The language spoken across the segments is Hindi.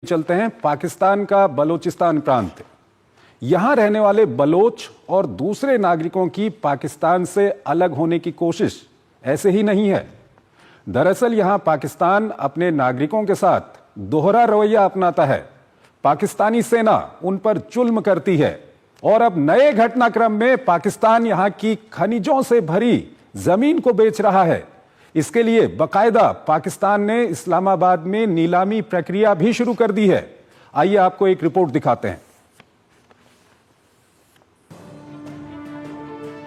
चलते हैं पाकिस्तान का बलोचिस्तान प्रांत। यहां रहने वाले बलोच और दूसरे नागरिकों की पाकिस्तान से अलग होने की कोशिश ऐसे ही नहीं है। दरअसल यहां पाकिस्तान अपने नागरिकों के साथ दोहरा रवैया अपनाता है। पाकिस्तानी सेना उन पर जुल्म करती है और अब नए घटनाक्रम में पाकिस्तान यहां की खनिजों से भरी जमीन को बेच रहा है। इसके लिए बकायदा पाकिस्तान ने इस्लामाबाद में नीलामी प्रक्रिया भी शुरू कर दी है। आइए आपको एक रिपोर्ट दिखाते हैं।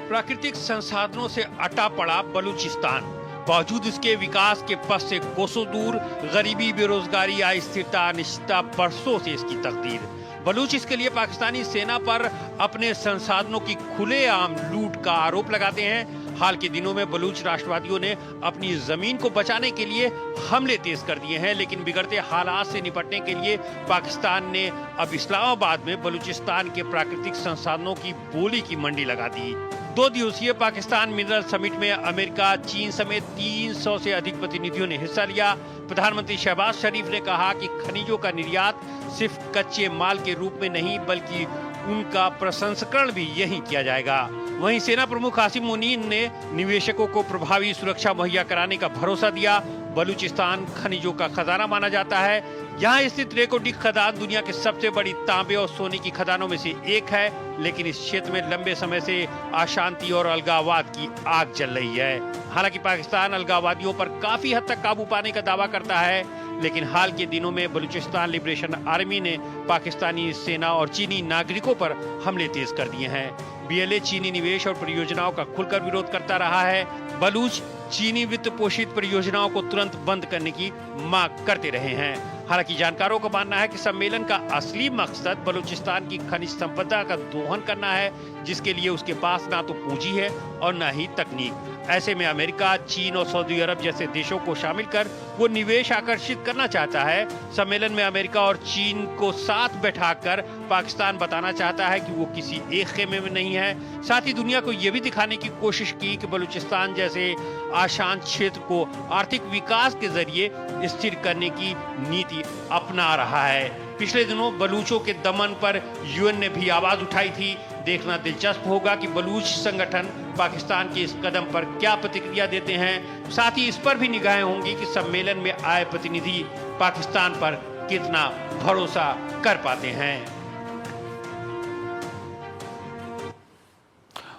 प्राकृतिक संसाधनों से अटा पड़ा बलूचिस्तान, बावजूद इसके विकास के पथ से कोसों दूर, गरीबी, बेरोजगारी, अस्थिरता, अनिश्चितता बरसों से इसकी तकदीर। बलूच इसके लिए पाकिस्तानी सेना पर अपने संसाधनों की खुलेआम लूट का आरोप लगाते हैं। हाल के दिनों में बलूच राष्ट्रवादियों ने अपनी जमीन को बचाने के लिए हमले तेज कर दिए हैं, लेकिन बिगड़ते हालात से निपटने के लिए पाकिस्तान ने अब इस्लामाबाद में बलूचिस्तान के प्राकृतिक संसाधनों की बोली की मंडी लगा दी। 2 दिवसीय पाकिस्तान मिनरल समिट में अमेरिका, चीन समेत 300 से अधिक प्रतिनिधियों ने हिस्सा लिया। प्रधानमंत्री शहबाज शरीफ ने कहा कि खनिजों का निर्यात सिर्फ कच्चे माल के रूप में नहीं बल्कि उनका प्रसंस्करण भी यहीं किया जाएगा। वहीं सेना प्रमुख आसिम मुनीर ने निवेशकों को प्रभावी सुरक्षा मुहैया कराने का भरोसा दिया। बलूचिस्तान खनिजों का खजाना माना जाता है। यहाँ स्थित रेकोटिक खदान दुनिया के सबसे बड़ी तांबे और सोने की खदानों में से एक है, लेकिन इस क्षेत्र में लंबे समय से अशांति और अलगाववाद की आग जल रही है। हालांकि पाकिस्तान अलगाववादियों पर काफी हद तक काबू पाने का दावा करता है, लेकिन हाल के दिनों में बलूचिस्तान लिबरेशन आर्मी ने पाकिस्तानी सेना और चीनी नागरिकों पर हमले तेज कर दिए हैं। बीएलए चीनी निवेश और परियोजनाओं का खुलकर विरोध करता रहा है। बलूच चीनी वित्त पोषित परियोजनाओं को तुरंत बंद करने की मांग करते रहे हैं। हालांकि जानकारों का मानना है कि सम्मेलन का असली मकसद बलूचिस्तान की खनिज संपदा का दोहन करना है, जिसके लिए उसके पास ना तो पूंजी है और न ही तकनीक। ऐसे में अमेरिका, चीन और सऊदी अरब जैसे देशों को शामिल कर वो निवेश आकर्षित करना चाहता है। सम्मेलन में अमेरिका और चीन को साथ बैठाकर पाकिस्तान बताना चाहता है कि वो किसी एक खेमे में नहीं है। साथ ही दुनिया को ये भी दिखाने की कोशिश की कि बलूचिस्तान जैसे अशांत क्षेत्र को आर्थिक विकास के जरिए स्थिर करने की नीति अपना रहा है। पिछले दिनों बलूचों के दमन पर यूएन ने भी आवाज उठाई थी। देखना दिलचस्प होगा कि बलूच संगठन पाकिस्तान के इस कदम पर क्या प्रतिक्रिया देते हैं। साथ ही इस पर भी निगाहें होंगी कि सम्मेलन में आए प्रतिनिधि पाकिस्तान पर कितना भरोसा कर पाते हैं।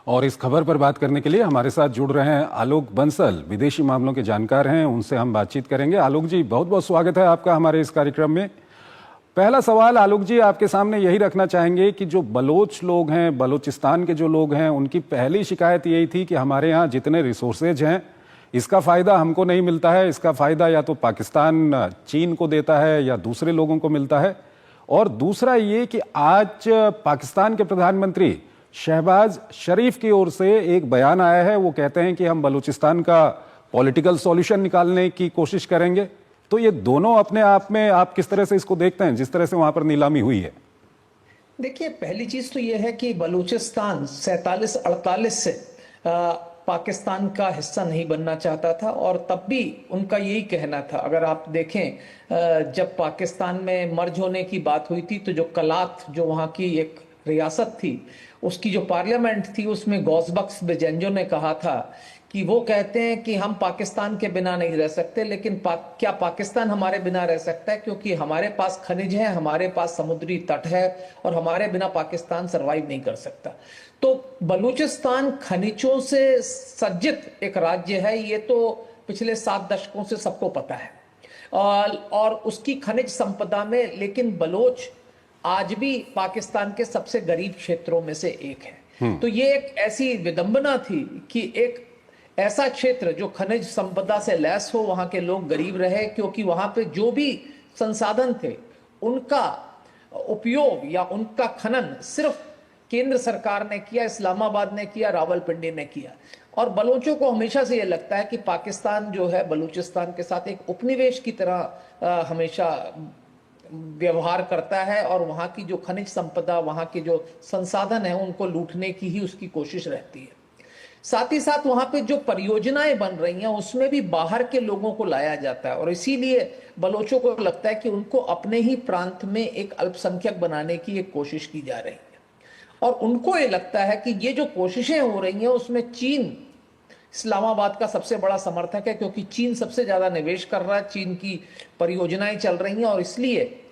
और इस खबर पर बात करने के लिए हमारे साथ जुड़ रहे हैं आलोक बंसल, विदेशी मामलों के जानकार हैं। उनसे हम बातचीत करेंगे। आलोक जी, बहुत बहुत स्वागत है आपका हमारे इस कार्यक्रम में। पहला सवाल आलोक जी आपके सामने यही रखना चाहेंगे कि जो बलोच लोग हैं, बलोचिस्तान के जो लोग हैं, उनकी पहली शिकायत यही थी कि हमारे यहाँ जितने रिसोर्सेज हैं इसका फ़ायदा हमको नहीं मिलता है। इसका फ़ायदा या तो पाकिस्तान चीन को देता है या दूसरे लोगों को मिलता है। और दूसरा ये कि आज पाकिस्तान के प्रधानमंत्री शहबाज शरीफ की ओर से एक बयान आया है। वो कहते हैं कि हम बलूचिस्तान का पॉलिटिकल सॉल्यूशन निकालने की कोशिश करेंगे। तो ये दोनों अपने आप में आप किस तरह से इसको देखते हैं, जिस तरह से वहां पर नीलामी हुई है? देखिए, पहली चीज तो ये है कि बलूचिस्तान 47-48 से पाकिस्तान का हिस्सा नहीं बनना चाहता था और तब भी उनका यही कहना था। अगर आप देखें, जब पाकिस्तान में मर्ज होने की बात हुई थी तो जो कलात, जो वहां की एक रियासत थी, उसकी जो पार्लियामेंट थी, उसमें गौसबख्श बेजेंजो ने कहा था कि वो कहते हैं कि हम पाकिस्तान के बिना नहीं रह सकते, लेकिन क्या पाकिस्तान हमारे बिना रह सकता है? क्योंकि हमारे पास खनिज है, हमारे पास समुद्री तट है और हमारे बिना पाकिस्तान सरवाइव नहीं कर सकता। तो बलूचिस्तान खनिजों से सज्जित एक राज्य है, ये तो पिछले 7 दशकों से सबको पता है। और उसकी खनिज संपदा में, लेकिन बलोच आज भी पाकिस्तान के सबसे गरीब क्षेत्रों में से एक है। तो ये एक ऐसी विडंबना थी कि एक ऐसा क्षेत्र जो खनिज संपदा से लैस हो, वहां के लोग गरीब रहे, क्योंकि वहां पे जो भी संसाधन थे उनका उपयोग या उनका खनन सिर्फ केंद्र सरकार ने किया, इस्लामाबाद ने किया, रावलपिंडी ने किया। और बलोचों को हमेशा से ये लगता है कि पाकिस्तान जो है बलूचिस्तान के साथ एक उपनिवेश की तरह हमेशा व्यवहार करता है और वहां की जो खनिज संपदा, वहां के जो संसाधन है, उनको लूटने की ही उसकी कोशिश रहती है। साथ ही साथ वहां पे जो परियोजनाएं बन रही हैं उसमें भी बाहर के लोगों को लाया जाता है, और इसीलिए बलोचों को लगता है कि उनको अपने ही प्रांत में एक अल्पसंख्यक बनाने की एक कोशिश की जा रही है। और उनको ये लगता है कि ये जो कोशिशें हो रही हैं उसमें चीन इस्लामाबाद का सबसे बड़ा समर्थक है, क्योंकि चीन सबसे ज्यादा निवेश कर रहा है, चीन की परियोजनाएं चल रही हैं, और इसलिए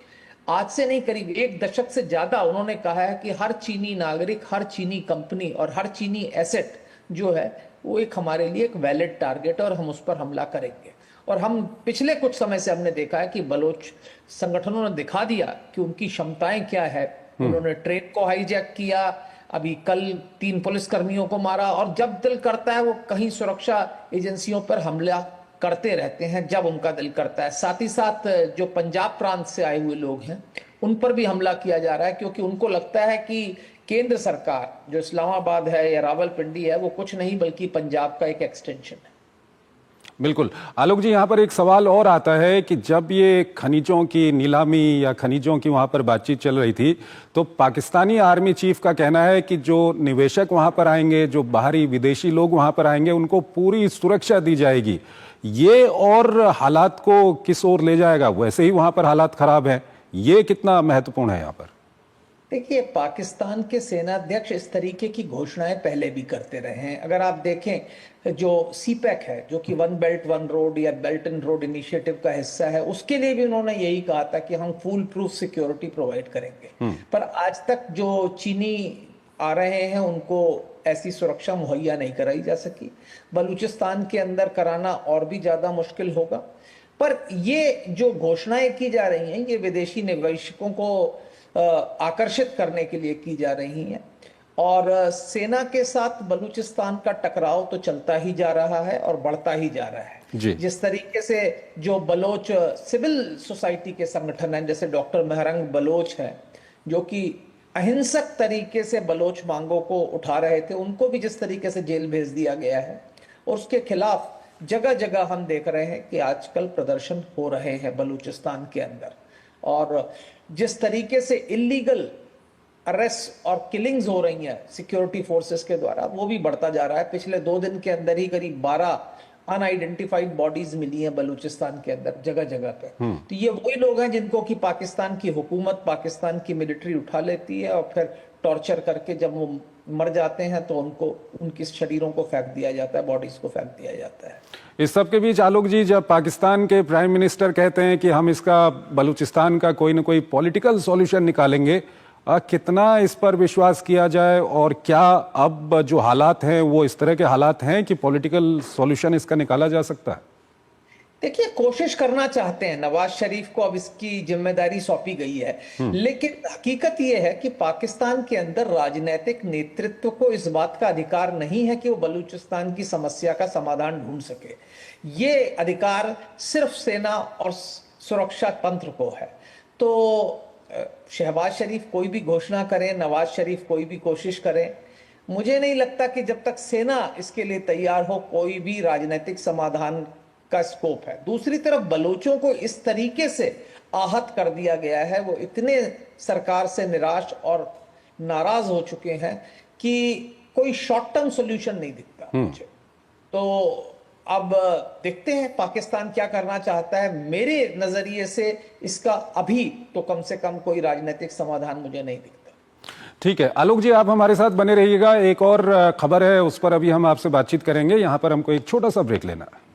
आज से नहीं करीब 1 दशक से ज्यादा उन्होंने कहा है कि हर चीनी नागरिक, हर चीनी कंपनी और हर चीनी एसेट जो है वो एक हमारे लिए एक वैलिड टारगेट है और हम उस पर हमला करेंगे। और हम पिछले कुछ समय से हमने देखा है कि बलोच संगठनों ने दिखा दिया कि उनकी क्षमताएं क्या है। उन्होंने ट्रेन को हाईजैक किया, अभी कल 3 पुलिसकर्मियों को मारा, और जब दिल करता है वो कहीं सुरक्षा एजेंसियों पर हमला करते रहते हैं जब उनका दिल करता है। साथ ही साथ जो पंजाब प्रांत से आए हुए लोग हैं उन पर भी हमला किया जा रहा है, क्योंकि उनको लगता है कि केंद्र सरकार जो इस्लामाबाद है या रावलपिंडी है वो कुछ नहीं बल्कि पंजाब का एक एक्सटेंशन है। बिल्कुल। आलोक जी, यहाँ पर एक सवाल और आता है कि जब ये खनिजों की नीलामी या खनिजों की वहाँ पर बातचीत चल रही थी, तो पाकिस्तानी आर्मी चीफ का कहना है कि जो निवेशक वहाँ पर आएंगे, जो बाहरी विदेशी लोग वहाँ पर आएंगे, उनको पूरी सुरक्षा दी जाएगी। ये और हालात को किस ओर ले जाएगा? वैसे ही वहाँ पर हालात खराब हैं, ये कितना महत्वपूर्ण है यहाँ पर? देखिए, पाकिस्तान के सेनाध्यक्ष इस तरीके की घोषणाएं पहले भी करते रहे हैं। अगर आप देखें जो सीपैक है, जो कि 1 बेल्ट 1 रोड या बेल्ट एंड रोड इनिशिएटिव का हिस्सा है, उसके लिए भी उन्होंने यही कहा था कि हम फुल प्रूफ सिक्योरिटी प्रोवाइड करेंगे। पर आज तक जो चीनी आ रहे हैं उनको ऐसी सुरक्षा मुहैया नहीं कराई जा सकी। बलूचिस्तान के अंदर कराना और भी ज्यादा मुश्किल होगा। पर ये जो घोषणाएं की जा रही हैं ये विदेशी निवेशकों को आकर्षित करने के लिए की जा रही हैं, और सेना के साथ बलूचिस्तान का टकराव तो चलता ही जा रहा है और बढ़ता ही जा रहा है जी। जिस तरीके से जो बलोच सिविल सोसाइटी के संगठन हैं, जैसे डॉक्टर महरंग बलोच है जो कि अहिंसक तरीके से बलोच मांगों को उठा रहे थे, उनको भी जिस तरीके से जेल भेज दिया गया है, और उसके खिलाफ जगह जगह हम देख रहे हैं कि आजकल प्रदर्शन हो रहे हैं बलूचिस्तान के अंदर। और जिस तरीके से इलीगल अरेस्ट और किलिंग्स हो रही हैं सिक्योरिटी फोर्सेस के द्वारा, वो भी बढ़ता जा रहा है। पिछले 2 दिन के अंदर ही करीब 12 अनआइडेंटिफाइड बॉडीज मिली हैं बलूचिस्तान के अंदर जगह जगह पे। तो ये वही लोग हैं जिनको कि पाकिस्तान की हुकूमत, पाकिस्तान की मिलिट्री उठा लेती है और फिर टॉर्चर करके जब वो मर जाते हैं तो उनको, उनके शरीरों को फेंक दिया जाता है, बॉडीज को फेंक दिया जाता है। इस सब के बीच आलोक जी, जब पाकिस्तान के प्राइम मिनिस्टर कहते हैं कि हम इसका, बलूचिस्तान का कोई ना कोई पॉलिटिकल सॉल्यूशन निकालेंगे, कितना इस पर विश्वास किया जाए? और क्या अब जो हालात हैं वो इस तरह के हालात हैं कि पॉलिटिकल सॉल्यूशन इसका निकाला जा सकता है? देखिए, कोशिश करना चाहते हैं, नवाज शरीफ को अब इसकी जिम्मेदारी सौंपी गई है, लेकिन हकीकत यह है कि पाकिस्तान के अंदर राजनीतिक नेतृत्व को इस बात का अधिकार नहीं है कि वो बलूचिस्तान की समस्या का समाधान ढूंढ सके। ये अधिकार सिर्फ सेना और सुरक्षा तंत्र को है। तो शहबाज शरीफ कोई भी घोषणा करें, नवाज शरीफ कोई भी कोशिश करें, मुझे नहीं लगता कि जब तक सेना इसके लिए तैयार हो कोई भी राजनीतिक समाधान का स्कोप है। दूसरी तरफ बलोचों को इस तरीके से आहत कर दिया गया है, वो इतने सरकार से निराश और नाराज हो चुके हैं कि कोई शॉर्ट टर्म सॉल्यूशन नहीं दिखता मुझे। तो अब देखते हैं पाकिस्तान क्या करना चाहता है। मेरे नजरिए से इसका अभी तो कम से कम कोई राजनीतिक समाधान मुझे नहीं दिखता। ठीक है आलोक जी, आप हमारे साथ बने रहिएगा। एक और खबर है, उस पर अभी हम आपसे बातचीत करेंगे। यहाँ पर हमको एक छोटा सा ब्रेक लेना है।